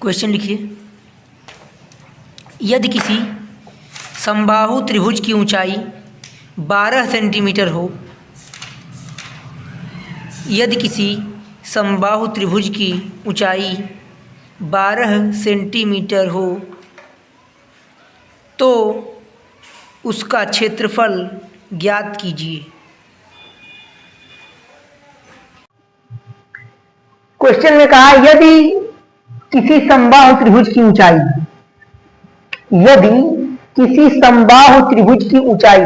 Question लिखिए। यदि किसी समबाहु त्रिभुज की ऊंचाई 12 सेंटीमीटर हो, यदि किसी समबाहु त्रिभुज की ऊंचाई 12 सेंटीमीटर हो तो उसका क्षेत्रफल ज्ञात कीजिए। क्वेश्चन में कहा यदि किसी समबाहु त्रिभुज की ऊंचाई, यदि किसी समबाहु त्रिभुज की ऊंचाई,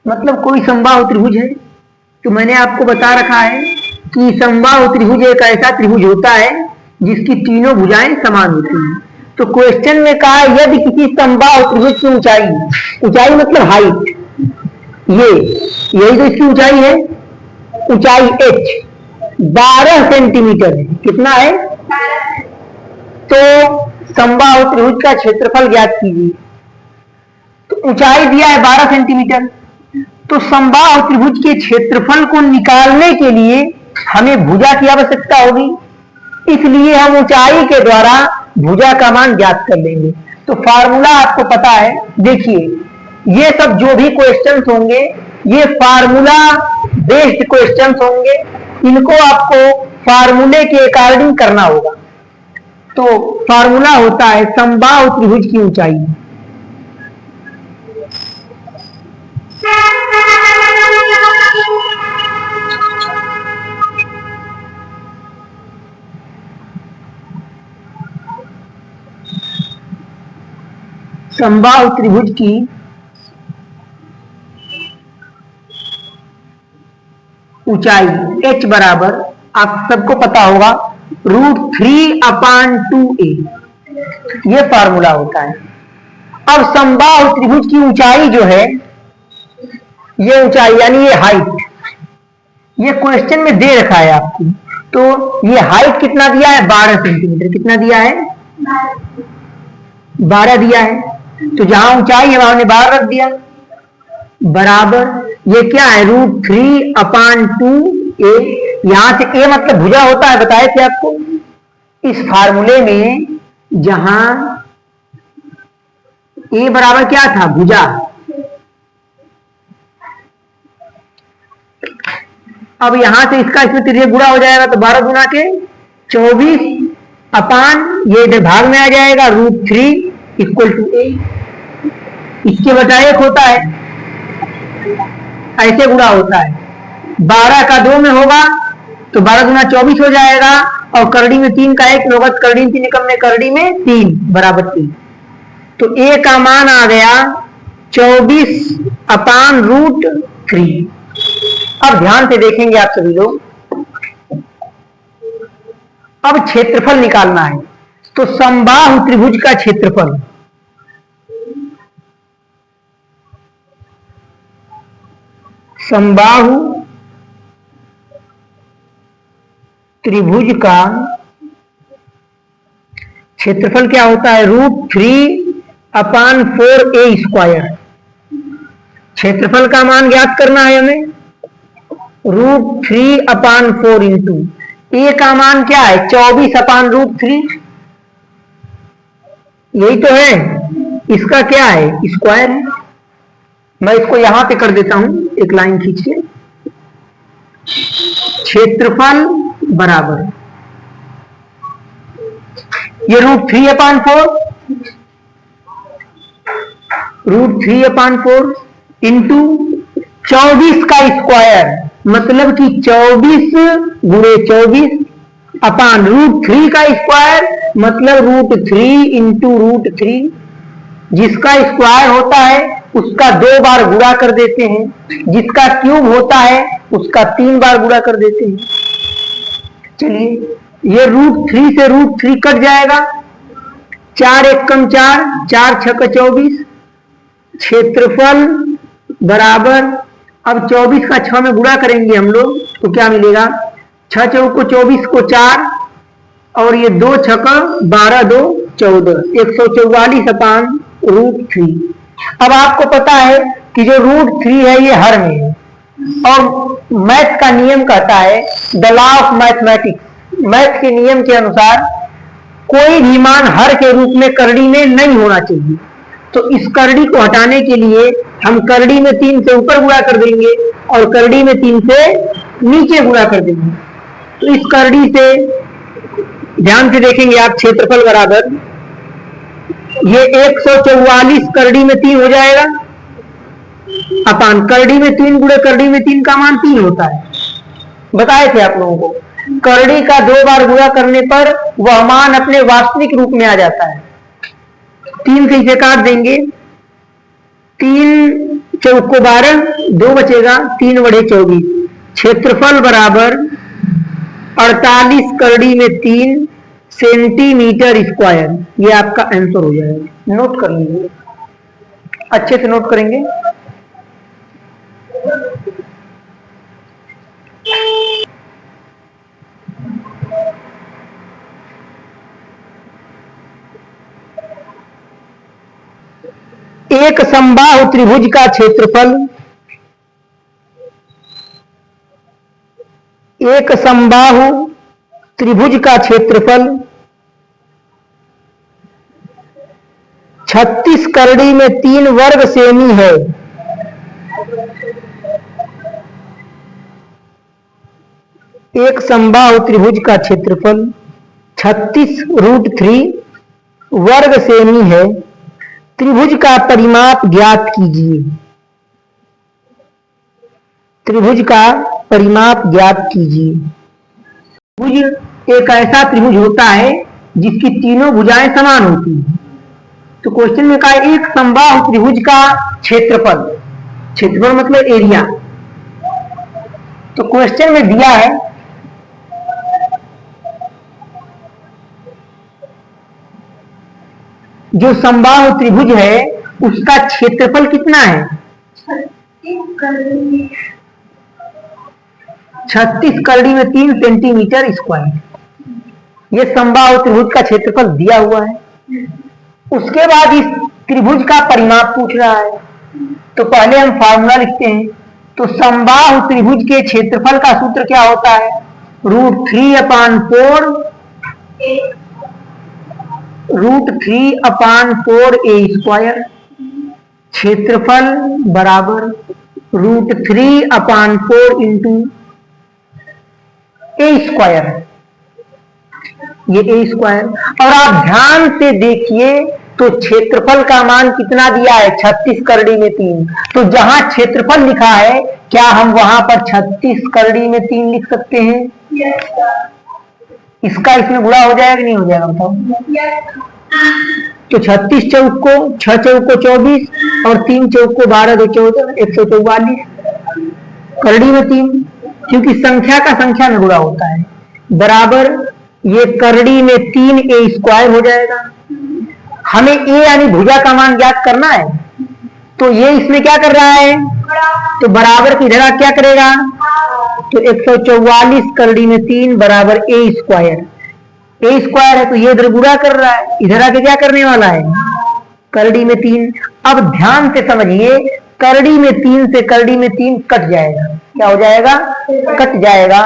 मतलब कोई समबाहु त्रिभुज है, तो मैंने आपको बता रखा है कि समबाहु त्रिभुज एक ऐसा त्रिभुज होता है जिसकी तीनों भुजाएं समान होती हैं। तो क्वेश्चन में कहा यदि किसी समबाहु त्रिभुज की ऊंचाई, ऊंचाई मतलब हाइट, यही तो इसकी ऊंचाई है, ऊंचाई h 12 सेंटीमीटर है। कितना है? तो समबाहु त्रिभुज का क्षेत्रफल ज्ञात कीजिए। तो ऊंचाई दिया है 12 सेंटीमीटर, तो समबाहु त्रिभुज के क्षेत्रफल को निकालने के लिए हमें भुजा की आवश्यकता होगी, इसलिए हम ऊंचाई के द्वारा भुजा का मान ज्ञात कर लेंगे। तो फार्मूला आपको पता है, देखिए ये सब जो भी क्वेश्चंस होंगे ये फार्मूला बेस्ड क्वेश्चंस होंगे, इनको आपको फार्मूले के अकॉर्डिंग करना होगा। तो फार्मूला होता है समबाहु त्रिभुज की ऊंचाई, समबाहु त्रिभुज की ऊंचाई h बराबर, आप सबको पता होगा, √3/2a, ये फार्मूला होता है। अब समबाहु त्रिभुज की ऊंचाई जो है, ये ऊंचाई यानी ये हाइट, ये क्वेश्चन में दे रखा है आपको। तो ये हाइट कितना दिया है? 12 सेंटीमीटर। कितना दिया है? 12 दिया है। तो जहां ऊंचाई है वहां हमने 12 रख दिया, बराबर ये क्या है? √3/2a। यहां से a मतलब भुजा होता है, बताए थे आपको। इस फार्मूले में जहां a बराबर क्या था? भुजा। अब यहां से इसका इसमें तिरछे गुणा हो जाएगा, तो 12 गुना के 24 अपान ये इधर भाग में आ जाएगा, √3 = a। इसके बजाय एक होता है, ऐसे गुणा होता है। 12 का 2 में होगा तो 12 गुना 24 हो जाएगा, और करड़ी में 3 का 1 होगा, करड़ी में 3 निकम में करड़ी में 3 बराबर 3। तो a का मान आ गया 24/√3। अब ध्यान से देखेंगे आप सभी लोग, अब क्षेत्रफल निकालना है। तो समबाहु त्रिभुज का क्षेत्रफल, समबाहु त्रिभुज का क्षेत्रफल क्या होता है? √3/4a²। क्षेत्रफल का मान ज्ञात करना है हमें, √3/4 इंटू a का मान क्या है? 24/√3, यही तो है। इसका क्या है? स्क्वायर है। मैं इसको यहां पे कर देता हूं, एक लाइन खींच के। क्षेत्रफल बराबर ये √3/4 इंटू 24 का स्क्वायर, मतलब कि 24 गुणे 24 अपान √3 का स्क्वायर, मतलब √3 इंटू √3। जिसका स्क्वायर होता है उसका 2 बार गुणा कर देते हैं, जिसका क्यूब होता है उसका 3 बार गुणा कर देते हैं। चलिए ये √3 से √3 कट जाएगा, 4 एकम 4, 4 छक 24। क्षेत्रफल बराबर, अब 24 का 6 में गुणा करेंगे हम लोग तो क्या मिलेगा? 6 चौक को 24 को 4, और ये 2 छक 12, 2 14, 144/√3। अब आपको पता है कि जो √3 है ये हर में है, और मैथ का नियम कहता है, the law of mathematics, math के नियम के अनुसार कोई भी मान हर के रूप में करड़ी में नहीं होना चाहिए। तो इस करड़ी को हटाने के लिए हम करड़ी में 3 से ऊपर गुणा कर देंगे और करड़ी में 3 से नीचे गुणा कर देंगे। तो इस करड़ी से ध्यान से देखेंगे आप, क्षेत्रफल बराबर ये 144 करड़ी में 3 हो जाएगा अपान करड़ी में 3 गुणे करड़ी में 3 का मान 3 होता है। बताए थे आप लोगों को, करड़ी का 2 बार गुणा करने पर वह मान अपने वास्तविक रूप में आ जाता है। 3 से इसे काट देंगे, 3 चौको 12, 2 बचेगा, 3 बड़े 24। क्षेत्रफल बराबर 48 करड़ी में 3 सेंटीमीटर स्क्वायर। ये आपका आंसर हो जाएगा। नोट कर लीजिए, अच्छे से नोट करेंगे। एक समबाहु त्रिभुज का क्षेत्रफल, एक समबाहु त्रिभुज का क्षेत्रफल 36 करड़ी में 3 वर्ग सेमी है। एक समबाहु त्रिभुज का क्षेत्रफल 36√3 वर्ग सेमी है। त्रिभुज का परिमाप ज्ञात कीजिए। त्रिभुज का परिमाप ज्ञात कीजिए। त्रिभुज एक ऐसा त्रिभुज होता है जिसकी तीनों भुजाएं समान होती हैं। तो क्वेश्चन में कहा एक समबाहु त्रिभुज का क्षेत्रफल, क्षेत्रफल मतलब एरिया। तो क्वेश्चन में दिया है जो समबाहु त्रिभुज है उसका क्षेत्रफल कितना है? 36 करड़ी में 3 सेंटीमीटर स्क्वायर। ये समबाहु त्रिभुज का क्षेत्रफल दिया हुआ है। उसके बाद इस त्रिभुज का परिमाप पूछ रहा है। तो पहले हम फार्मूला लिखते हैं। तो समबाहु त्रिभुज के क्षेत्रफल का सूत्र क्या होता है? √3/4 √3/4a²। क्षेत्रफल बराबर √3/4 इंटू a²। ये a²। और आप ध्यान से देखिए तो क्षेत्रफल का मान कितना दिया है? 36 करड़ी में 3। तो जहां क्षेत्रफल लिखा है क्या हम वहां पर 36 करड़ी में 3 लिख सकते हैं? इसका इसमें गुणा हो जाएगा कि नहीं हो जाएगा बताओ? तो 36 चौक को 6 चौक को 24 और 3 चौक को 12 2 14 144 करड़ी में 3, क्योंकि संख्या का संख्या में गुणा होता है। बराबर ये करड़ी में 3a² हो जाएगा। हमें a यानी भुजा का मान ज्ञात करना है। तो ये इसमें क्या कर रहा है? तो बराबर की जगह क्या करेगा? तो 144 करड़ी में 3 बराबर a²। a² है तो ये इधर गुणा कर रहा है, इधर आके क्या करने वाला है? करड़ी में 3। अब ध्यान से समझिए, करड़ी में 3 से करड़ी में 3 कट जाएगा। क्या हो जाएगा? कट जाएगा।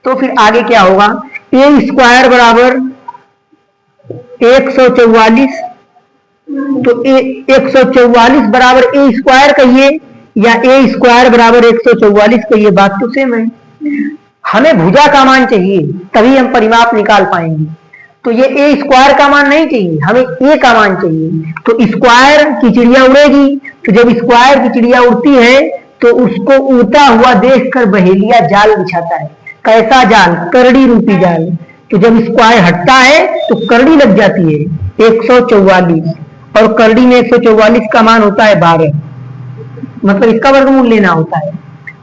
तो फिर आगे क्या होगा? a² बराबर 144। तो 144 बराबर a² कहिए या a² बराबर 144 कहिए, बात तो सेम है। हमें भुजा का मान चाहिए तभी हम परिमाप निकाल पाएंगे। तो ये a² का मान नहीं चाहिए, हमें a का मान चाहिए। तो स्क्वायर की चिड़िया उड़ेगी। तो जब स्क्वायर की चिड़िया उड़ती है तो उसको उड़ता हुआ देखकर बहेलिया जाल बिछाता है। कैसा जाल? करड़ी रूपी जाल। तो जब स्क्वायर हटता है तो करड़ी लग जाती है 144, और करड़ी में 144 का मान होता है 12, मतलब इसका वर्गमूल लेना होता है।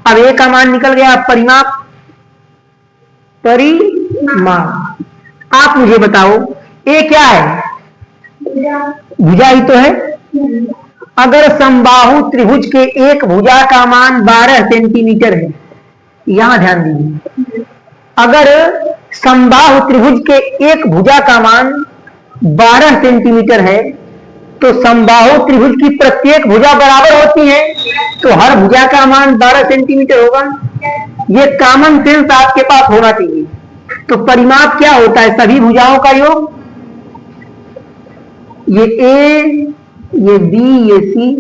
अब a का मान निकल गया। परिमाप आप मुझे बताओ a क्या है? भुजा ही तो है। अगर समबाहु त्रिभुज के एक भुजा का मान 12 सेंटीमीटर है, यहां ध्यान दीजिए, अगर समबाहु त्रिभुज के एक भुजा का मान 12 सेंटीमीटर है तो समबाहु त्रिभुज की प्रत्येक भुजा बराबर होती है, तो हर भुजा का मान 12 सेंटीमीटर होगा। ये कॉमन सेंस आपके पास होना चाहिए। तो परिमाप क्या होता है? सभी भुजाओं का योग ये ए, ये बी, ये सी,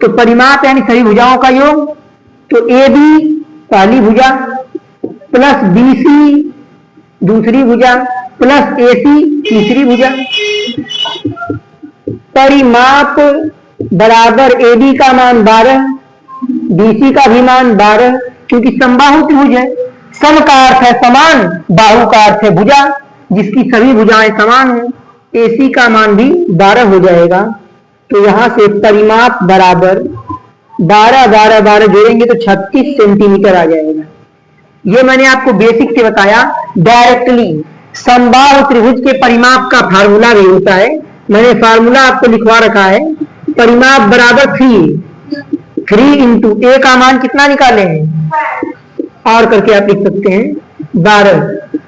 तो परिमाप यानी सभी भुजाओं का योग, तो ए बी पहली भुजा प्लस बी सी दूसरी भुजा प्लस ए सी तीसरी भुजा। परिमाप बराबर ए बी का मान 12, बी सी का भी मान 12, क्योंकि समबाहु त्रिभुज है। सम का अर्थ है समान, बाहु का अर्थ है भुजा, जिसकी सभी भुजाएं समान हैं। AC का मान भी 12 हो जाएगा। तो यहां से परिमाप बराबर 12 12 12 जोड़ेंगे तो 36 सेंटीमीटर आ जाएगा। ये मैंने आपको बेसिक से बताया। डायरेक्टली समबाहु त्रिभुज के परिमाप का फार्मूला भी होता है, मैंने फार्मूला आपको लिखवा रखा है। परिमाप बराबर 3 इंटू ए का मान कितना निकाले हैं और करके आप लिख सकते हैं 12,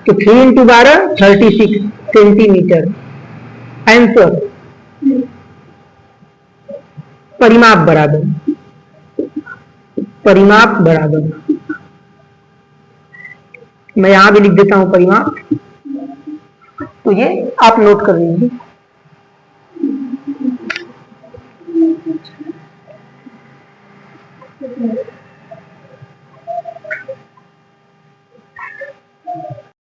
तो 3 इंटू 12 36 सेंटीमीटर आंसर। परिमाप बराबर मैं यहां भी लिख देता हूं परिमाप, तो ये आप नोट कर लीजिए।